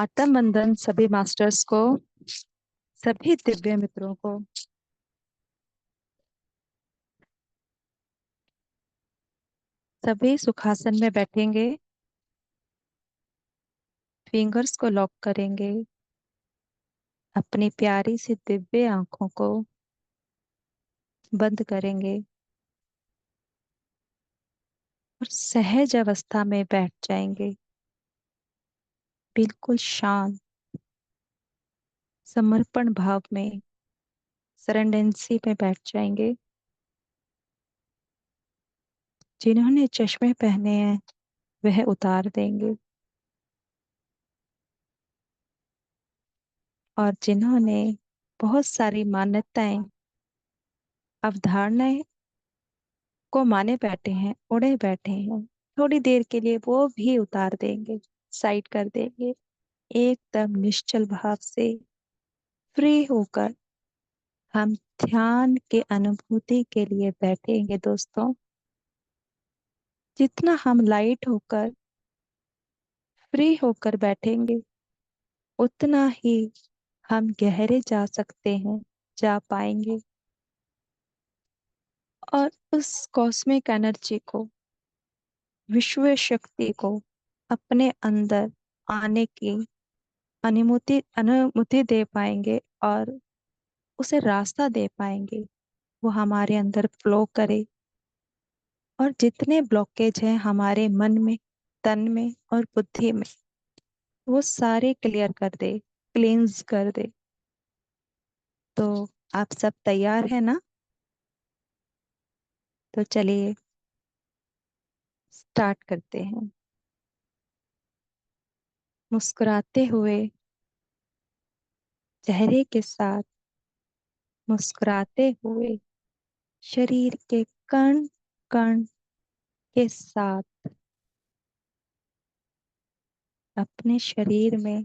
आत्म बंधन सभी मास्टर्स को, सभी दिव्य मित्रों को। सभी सुखासन में बैठेंगे, फिंगर्स को लॉक करेंगे, अपनी प्यारी सी दिव्य आंखों को बंद करेंगे और सहज अवस्था में बैठ जाएंगे, बिल्कुल शांत, समर्पण भाव में, सरेंडेंसी में बैठ जाएंगे। जिन्होंने चश्मे पहने हैं वह उतार देंगे और जिन्होंने बहुत सारी मान्यताएं, अवधारणाएं को माने बैठे हैं, उड़े बैठे हैं, थोड़ी देर के लिए वो भी उतार देंगे, साइड कर देंगे। एकदम निश्चल भाव से फ्री होकर हम ध्यान के अनुभूति के लिए बैठेंगे दोस्तों। जितना हम लाइट होकर, फ्री होकर बैठेंगे, उतना ही हम गहरे जा सकते हैं, जा पाएंगे और उस कॉस्मिक एनर्जी को, विश्व शक्ति को अपने अंदर आने की अनुमति दे पाएंगे और उसे रास्ता दे पाएंगे। वो हमारे अंदर फ्लो करे और जितने ब्लॉकेज हैं हमारे मन में, तन में और बुद्धि में, वो सारे क्लियर कर दे, क्लींस कर दे। तो आप सब तैयार हैं ना? तो चलिए स्टार्ट करते हैं। मुस्कुराते हुए चेहरे के साथ, मुस्कुराते हुए शरीर के कण कण के साथ अपने शरीर में,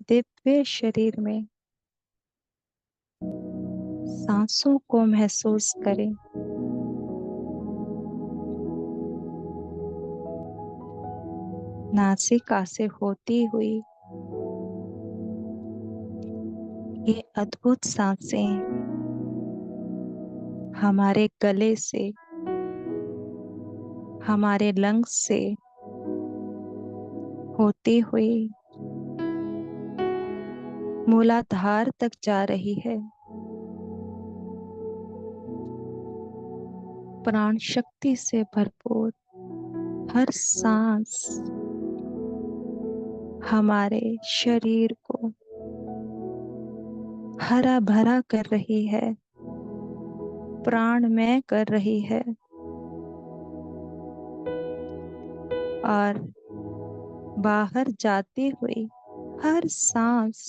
दिव्य शरीर में सांसों को महसूस करें। नासिका से होती हुई ये अद्भुत सांसें हमारे गले से, हमारे लंग्स से होती हुई मूलाधार तक जा रही है। प्राण शक्ति से भरपूर हर सांस हमारे शरीर को हरा भरा कर रही है, प्राणमय कर रही है और बाहर जाती हुई हर सांस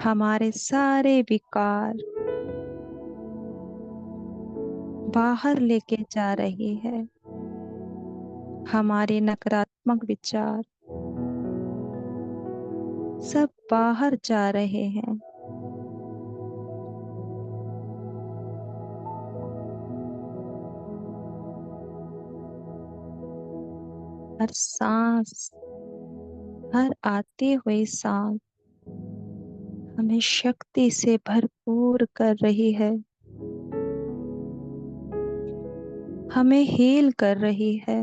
हमारे सारे विकार बाहर लेके जा रही है। हमारे नकारात्मक विचार सब बाहर जा रहे हैं। हर सांस, हर आती हुई सांस हमें शक्ति से भरपूर कर रही है, हमें हील कर रही है।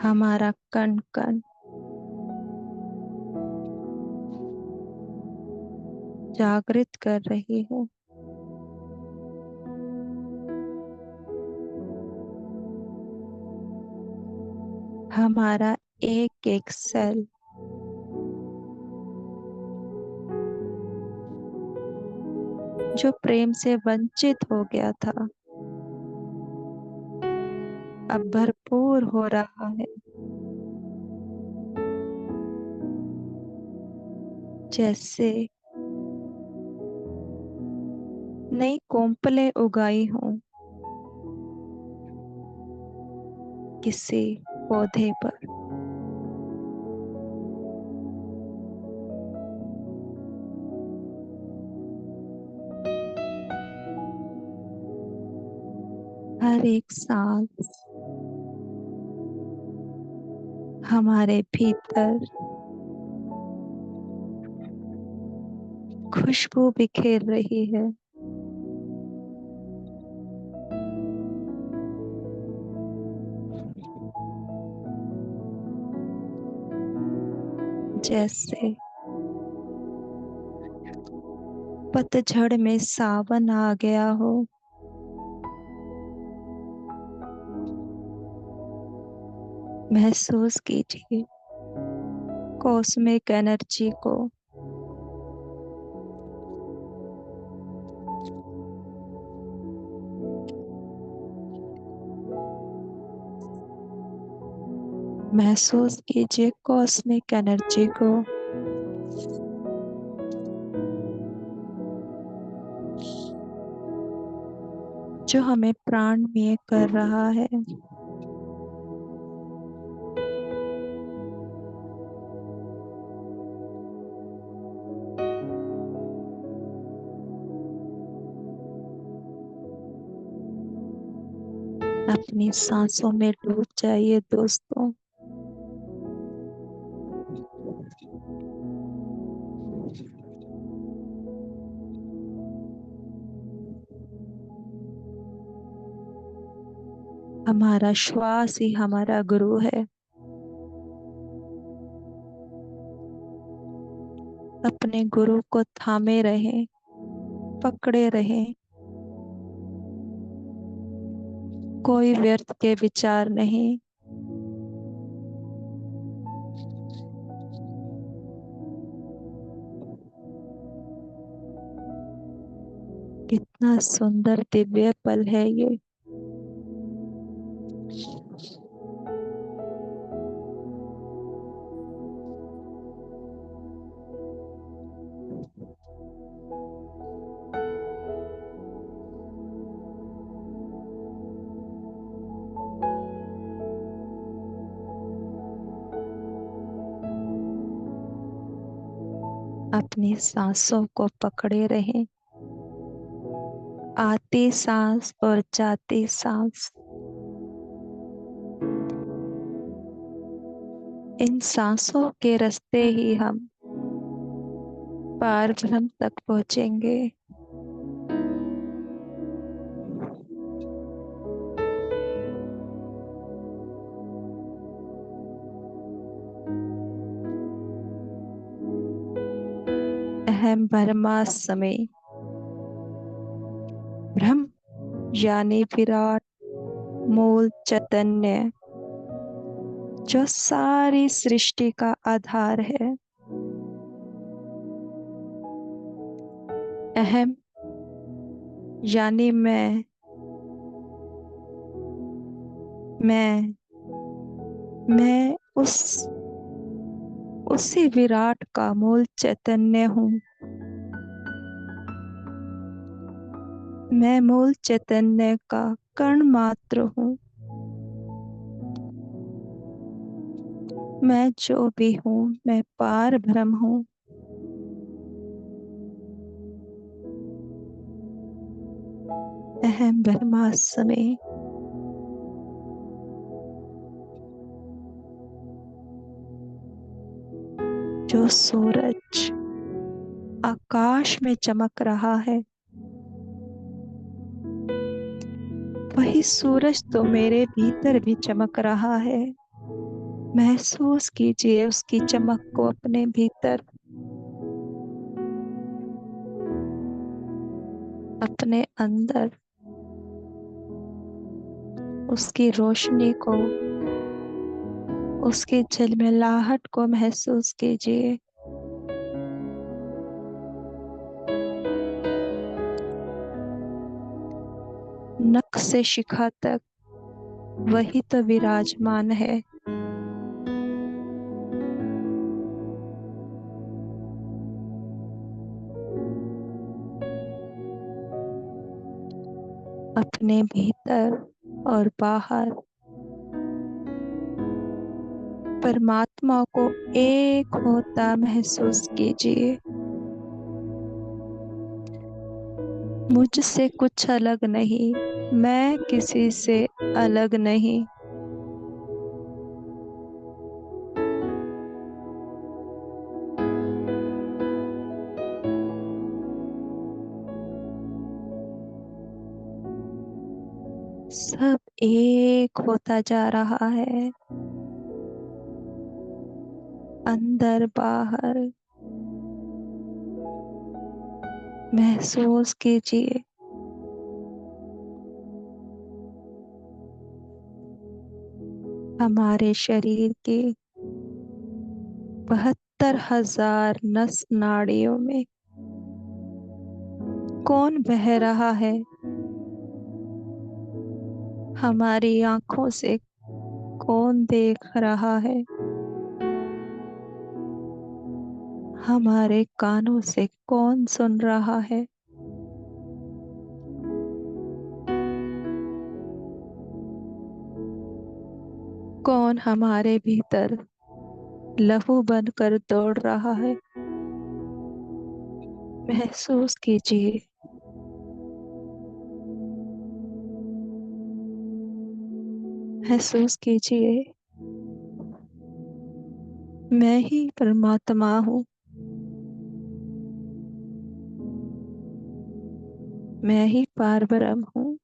हमारा कण कण जागृत कर रही है। हमारा एक एक सेल जो प्रेम से वंचित हो गया था अब भरपूर हो रहा है। जैसे नई कोंपलें उगाई हों किसी पौधे पर। हर एक सांस हमारे भीतर खुशबू बिखेर रही है। जैसे पतझड़ में सावन आ गया हो, महसूस कीजिए कॉस्मिक एनर्जी को। महसूस कीजिए कॉस्मिक एनर्जी को। जो हमें प्राणमय कर रहा है। अपनी सांसों में डूब जाइए दोस्तों। हमारा श्वास ही हमारा गुरु है। अपने गुरु को थामे रहें, पकड़े रहें। कोई व्यर्थ के विचार नहीं। कितना सुंदर दिव्य पल है ये। अपनी सांसों को पकड़े रहें। आती सांस और जाती सांस, इन सांसों के रास्ते ही हम पार ब्रह्म तक पहुंचेंगे। अहम ब्रह्मास्मि, ब्रह्म यानी विराट मूल चैतन्य, जो सारी सृष्टि का आधार है। अहम यानी मैं उसी विराट का मूल चैतन्य हूँ। मैं मूल चैतन्य का कण मात्र हूँ। मैं जो भी हूँ, मैं पार ब्रह्म हूँ। अहम ब्रह्मास्मि। जो सूरज आकाश में चमक रहा है, वही सूरज तो मेरे भीतर भी चमक रहा है। महसूस कीजिए उसकी चमक को अपने भीतर, अपने अंदर। उसकी रोशनी को, उसकी झिलमिलाहट को महसूस कीजिए। नख से शिखा तक वही तो विराजमान है। अपने भीतर और बाहर परमात्मा को एक होता महसूस कीजिए। मुझसे कुछ अलग नहीं, मैं किसी से अलग नहीं। एक होता जा रहा है, अंदर बाहर। महसूस कीजिए हमारे शरीर के 72,000 नस नाड़ियों में कौन बह रहा है। हमारी आंखों से कौन देख रहा है। हमारे कानों से कौन सुन रहा है। कौन हमारे भीतर लहू बनकर दौड़ रहा है। महसूस कीजिए महसूस कीजिए मैं ही परमात्मा हूँ। मैं ही पारब्रह्म हूँ।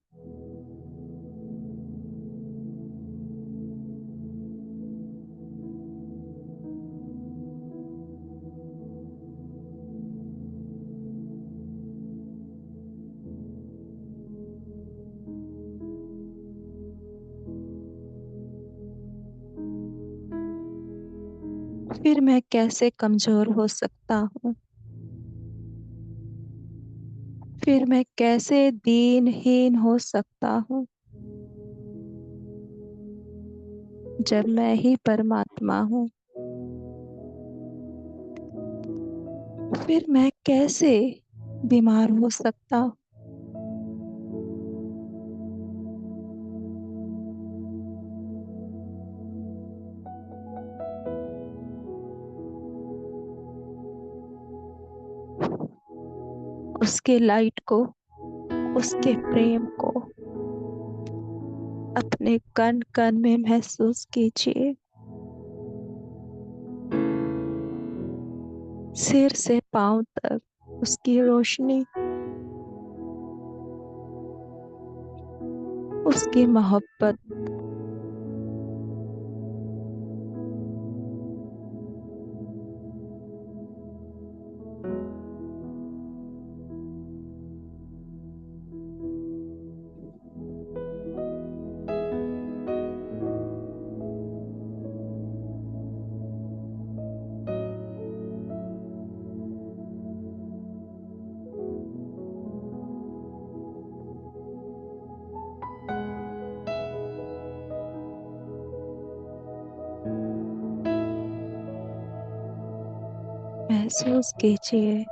फिर मैं कैसे कमजोर हो सकता हूँ। फिर मैं कैसे दीनहीन हो सकता हूँ, जब मैं ही परमात्मा हूँ। फिर मैं कैसे बीमार हो सकता हूँ। उसके लाइट को, उसके प्रेम को अपने कण कण में महसूस कीजिए। सिर से पांव तक उसकी रोशनी, उसकी मोहब्बत। महसूस कीजिए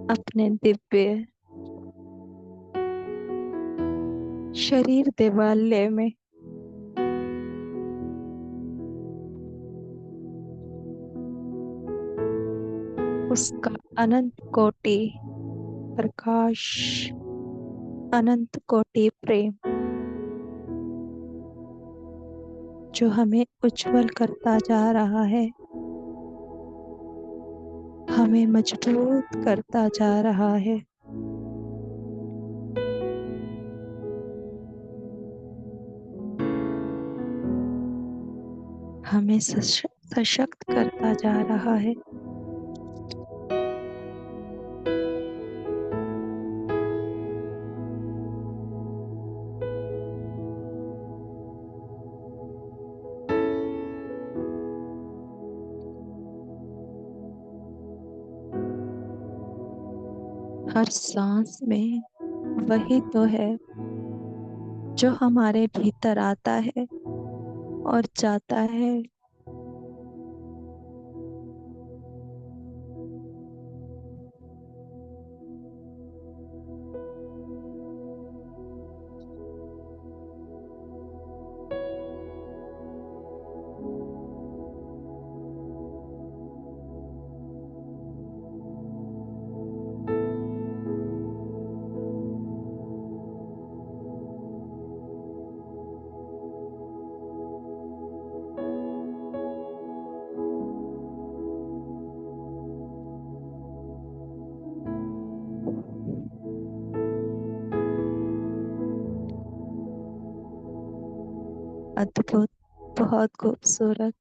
अपने दिव्य शरीर देवालय में उसका अनंत कोटि प्रकाश, अनंत कोटि प्रेम जो हमें उज्जवल करता जा रहा है, हमें मजबूत करता जा रहा है। हमें सशक्त करता जा रहा है। हर सांस में वही तो है जो हमारे भीतर आता है और जाता है। अद्भुत, बहुत खूबसूरत।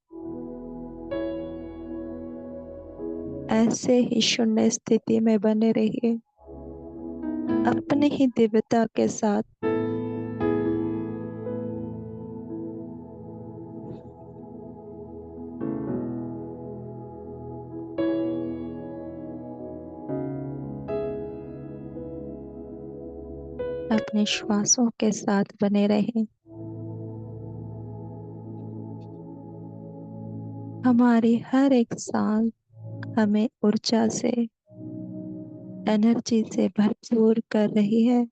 ऐसे ही शून्य स्थिति में बने रहिए, अपने ही दिव्यता के साथ। अपने श्वासों के साथ बने रहें। हमारी हर एक सांस हमें ऊर्जा से, एनर्जी से भरपूर कर रही है।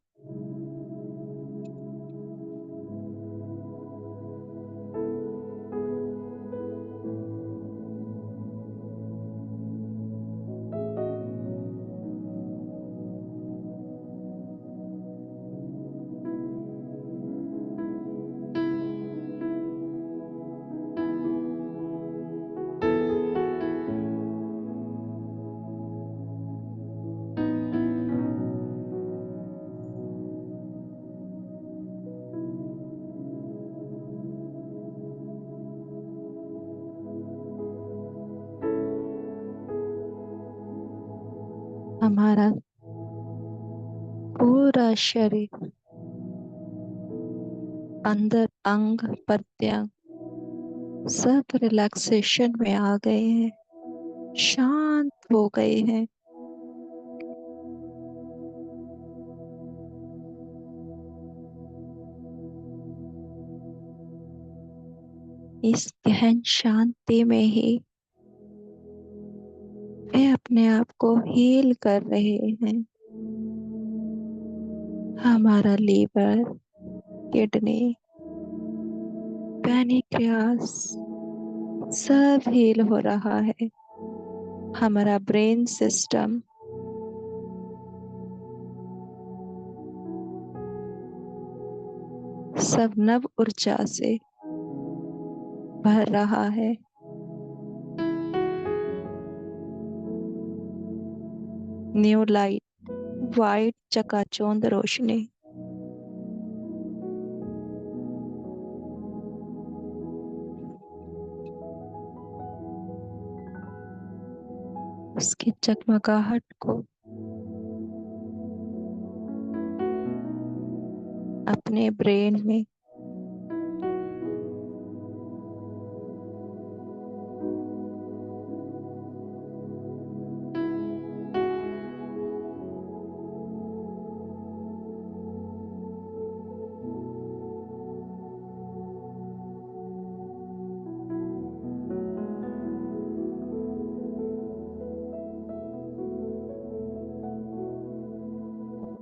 हमारा पूरा शरीर, अंदर अंग प्रत्यंग सब रिलैक्सेशन में आ गए हैं, शांत हो गए हैं। इस गहन शांति में ही वे अपने आप को हील कर रहे हैं। हमारा लीवर, किडनी, पैनक्रियास सब हील हो रहा है। हमारा ब्रेन सिस्टम सब नव ऊर्जा से भर रहा है। न्यू लाइट, वाइट चकाचौंध रोशनी उसकी जगमगाहट को अपने ब्रेन में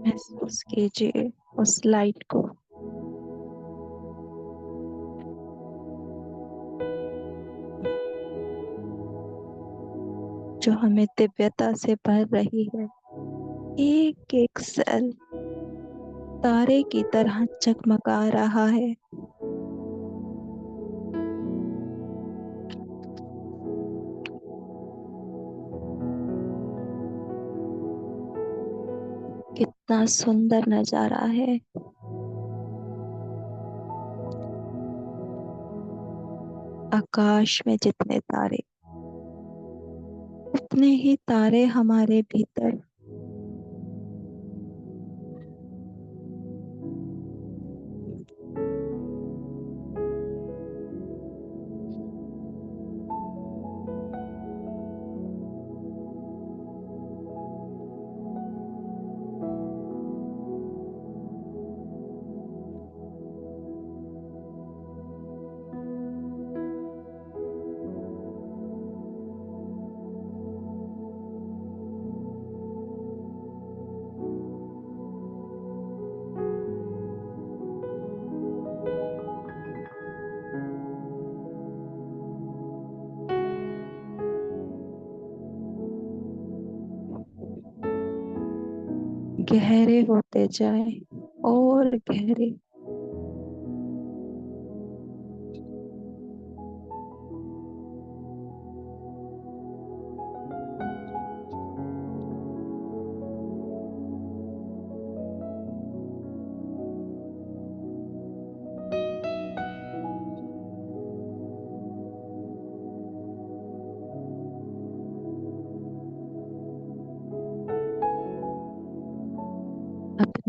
महसूस कीजिए, उस लाइट को। जो हमें दिव्यता से भर रही है। एक एक सेल तारे की तरह चकमका रहा है। कितना सुंदर नजारा है। आकाश में जितने तारे, उतने ही तारे हमारे भीतर। गहरे होते जाए और गहरे।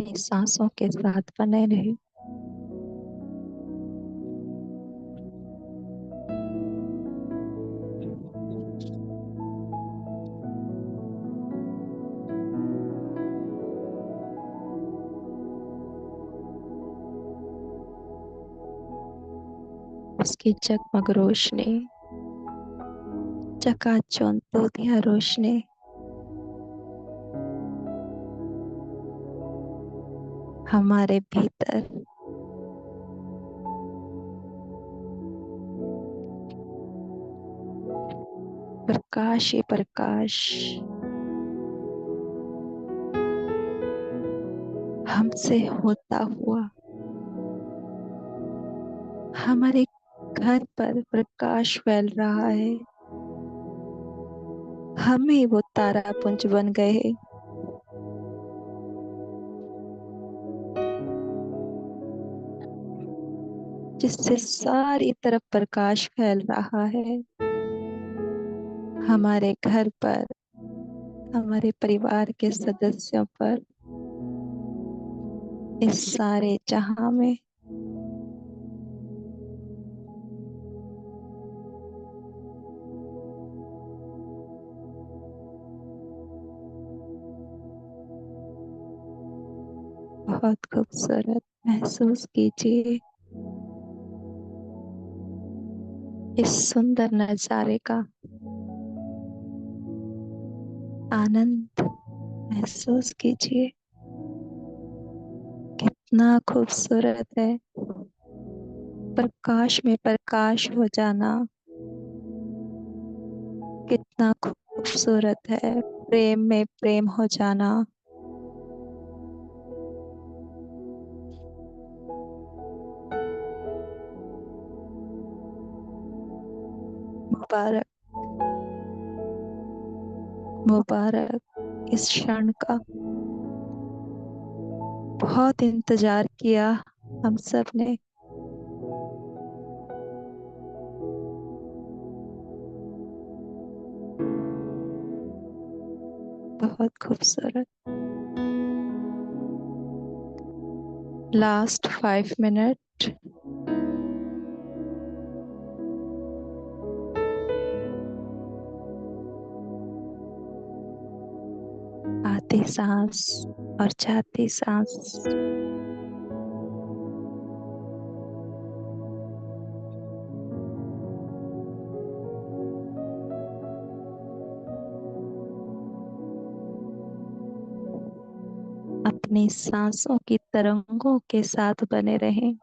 अपनी सांसों के साथ बने रहे। उसकी जगमग रोशनी, चकाचौंध दूधिया रोशनी हमारे भीतर प्रकाश ही प्रकाश हमसे होता हुआ हमारे घर पर प्रकाश फैल रहा है। हम ही वो तारापुंज बन गए जिससे सारी तरफ प्रकाश फैल रहा है। हमारे घर पर, हमारे परिवार के सदस्यों पर, इस सारे जहां में। बहुत खूबसूरत महसूस कीजिए इस सुंदर नजारे का आनंद महसूस कीजिए। कितना खूबसूरत है प्रकाश में प्रकाश हो जाना। कितना खूबसूरत है प्रेम में प्रेम हो जाना। मुबारक, मुबारक इस क्षण का। बहुत इंतजार किया हम सब ने। बहुत खूबसूरत। Last 5 minute. आती सांस और जाती सांस। अपनी सांसों की तरंगों के साथ बने रहें।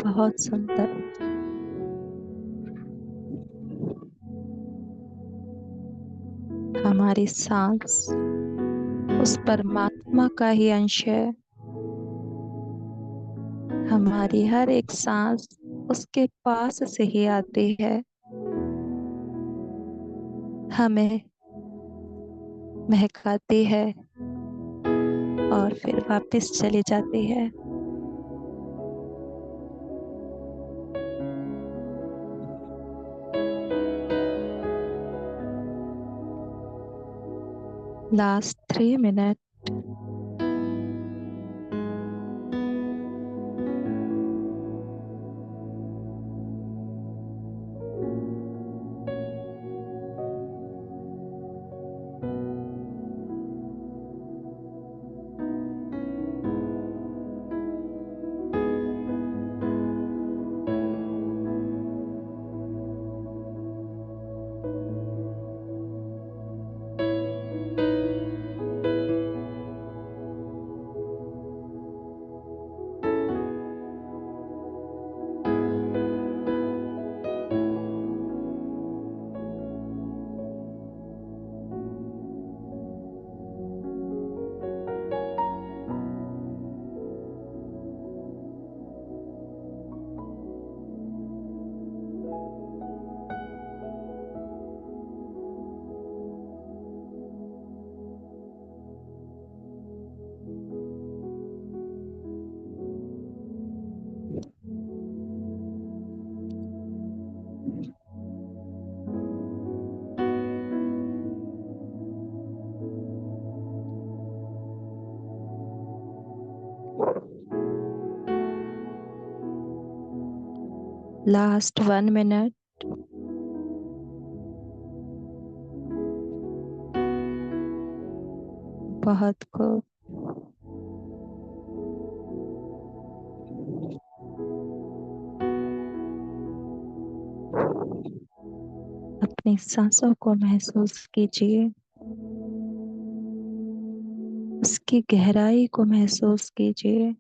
बहुत सुंदर। हमारी सांस उस परमात्मा का ही अंश है। हमारी हर एक सांस उसके पास से ही आती है, हमें महकाती है और फिर वापस चली जाती है। Last 3 minute. Last 1 minute. बहुत खूब। अपनी सांसों को महसूस कीजिए, उसकी गहराई को महसूस कीजिए।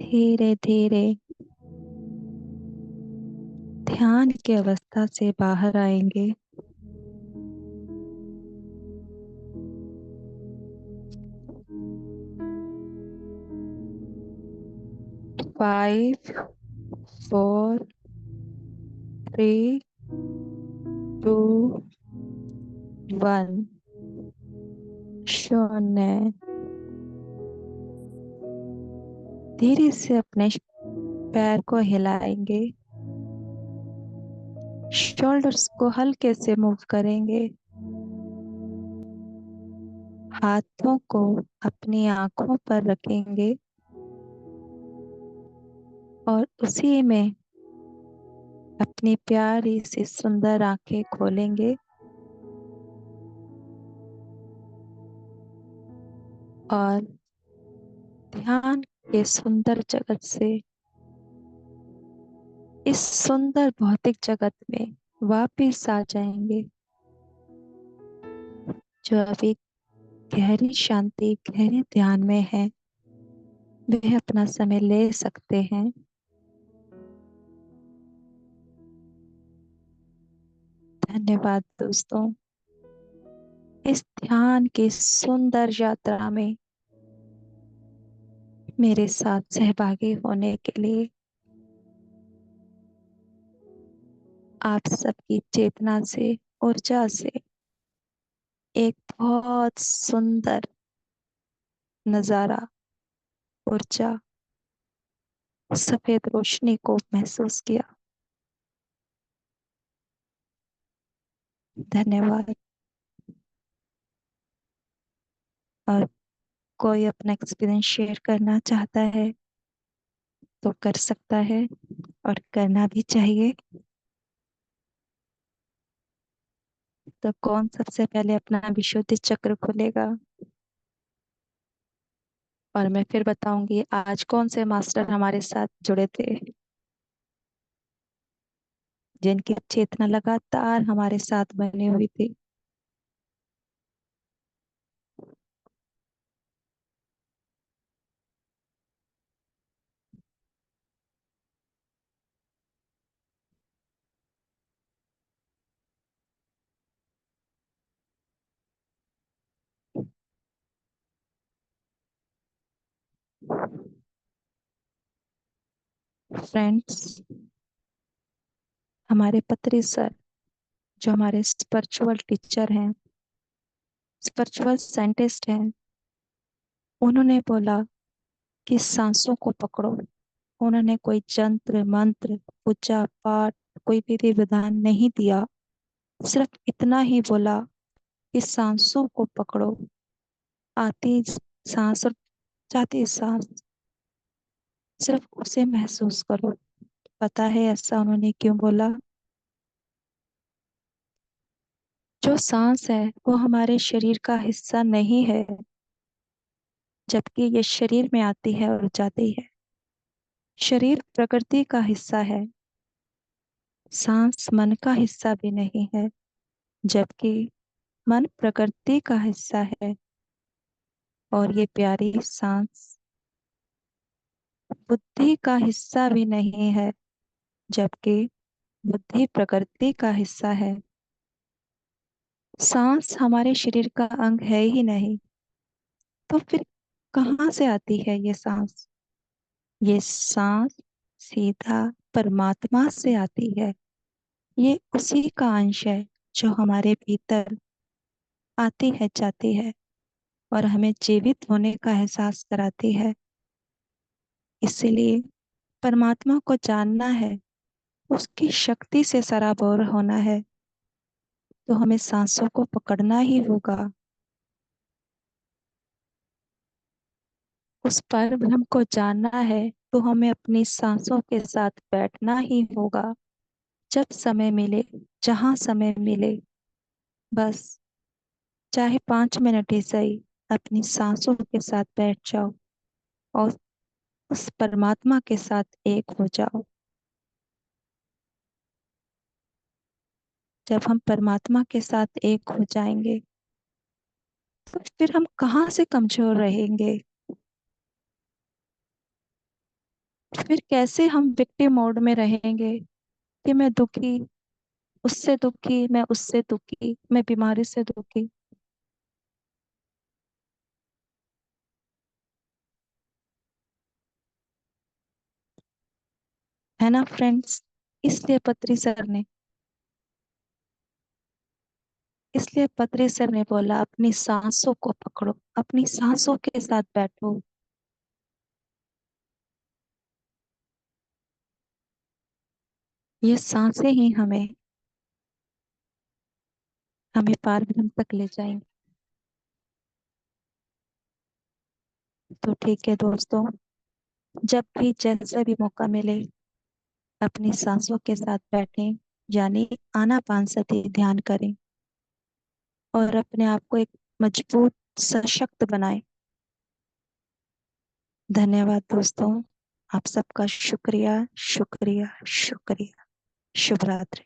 धीरे धीरे ध्यान की अवस्था से बाहर आएंगे। 5, 4, 3, 2, 1। शून्य। धीरे से अपने पैर को हिलाएंगे। शोल्डर्स को हल्के से मूव करेंगे। हाथों को अपनी आंखों पर रखेंगे और उसी में अपनी प्यारी सी सुंदर आंखें खोलेंगे और ध्यान के सुंदर जगत से इस सुंदर भौतिक जगत में वापिस आ जाएंगे। जो अभी गहरी शांति गहरे ध्यान में है, वे अपना समय ले सकते हैं। धन्यवाद दोस्तों, इस ध्यान की सुंदर यात्रा में मेरे साथ सहभागी होने के लिए। आप सबकी चेतना से, ऊर्जा से एक बहुत सुंदर नजारा, ऊर्जा, सफेद रोशनी को महसूस किया। धन्यवाद। और कोई अपना एक्सपीरियंस शेयर करना चाहता है तो कर सकता है और करना भी चाहिए। तो कौन सबसे पहले अपना विशुद्धि चक्र खोलेगा? और मैं फिर बताऊंगी आज कौन से मास्टर हमारे साथ जुड़े थे, जिनकी चेतना लगातार हमारे साथ बनी हुई थी। फ्रेंड्स, हमारे पत्री सर, जो हमारे स्पिरिचुअल टीचर हैं, स्पिरिचुअल साइंटिस्ट हैं, उन्होंने बोला कि सांसों को पकड़ो। उन्होंने कोई जंत्र मंत्र, पूजा पाठ, कोई विधि विधान नहीं दिया। सिर्फ इतना ही बोला कि सांसों को पकड़ो। आती सांस और जाती सांस, सिर्फ उसे महसूस करो। पता है ऐसा उन्होंने क्यों बोला? जो सांस है वो हमारे शरीर का हिस्सा नहीं है, जबकि ये शरीर में आती है और जाती है। शरीर प्रकृति का हिस्सा है। सांस मन का हिस्सा भी नहीं है, जबकि मन प्रकृति का हिस्सा है। और ये प्यारी सांस बुद्धि का हिस्सा भी नहीं है, जबकि बुद्धि प्रकृति का हिस्सा है। सांस हमारे शरीर का अंग है ही नहीं, तो फिर कहाँ से आती है ये सांस? ये सांस सीधा परमात्मा से आती है। ये उसी का अंश है जो हमारे भीतर आती है, जाती है और हमें जीवित होने का एहसास कराती है। इसीलिए परमात्मा को जानना है, उसकी शक्ति से सराबोर होना है, तो हमें सांसों को पकड़ना ही होगा। उस पर ब्रह्म को जानना है, तो हमें अपनी सांसों के साथ बैठना ही होगा। जब समय मिले, जहां समय मिले, बस चाहे 5 मिनट ही सही, अपनी सांसों के साथ बैठ जाओ और उस परमात्मा के साथ एक हो जाओ। जब हम परमात्मा के साथ एक हो जाएंगे, तो फिर हम कहाँ से कमजोर रहेंगे? फिर कैसे हम विक्टिम मोड में रहेंगे कि मैं दुखी, उससे दुखी, मैं उससे दुखी, मैं बीमारी से दुखी। है ना फ्रेंड्स? इसलिए पत्री सर ने इसलिए पत्री सर ने बोला, अपनी सांसों को पकड़ो, अपनी सांसों के साथ बैठो। ये सांसें ही हमें हमें पार ब्रह्म तक ले जाएंगे। तो ठीक है दोस्तों, जब भी जैसे भी मौका मिले, अपनी सांसों के साथ बैठें, यानी आनापानसती ध्यान करें और अपने आप को एक मजबूत सशक्त बनाएं। धन्यवाद दोस्तों, आप सबका शुक्रिया, शुक्रिया, शुक्रिया। शुभ रात्रि।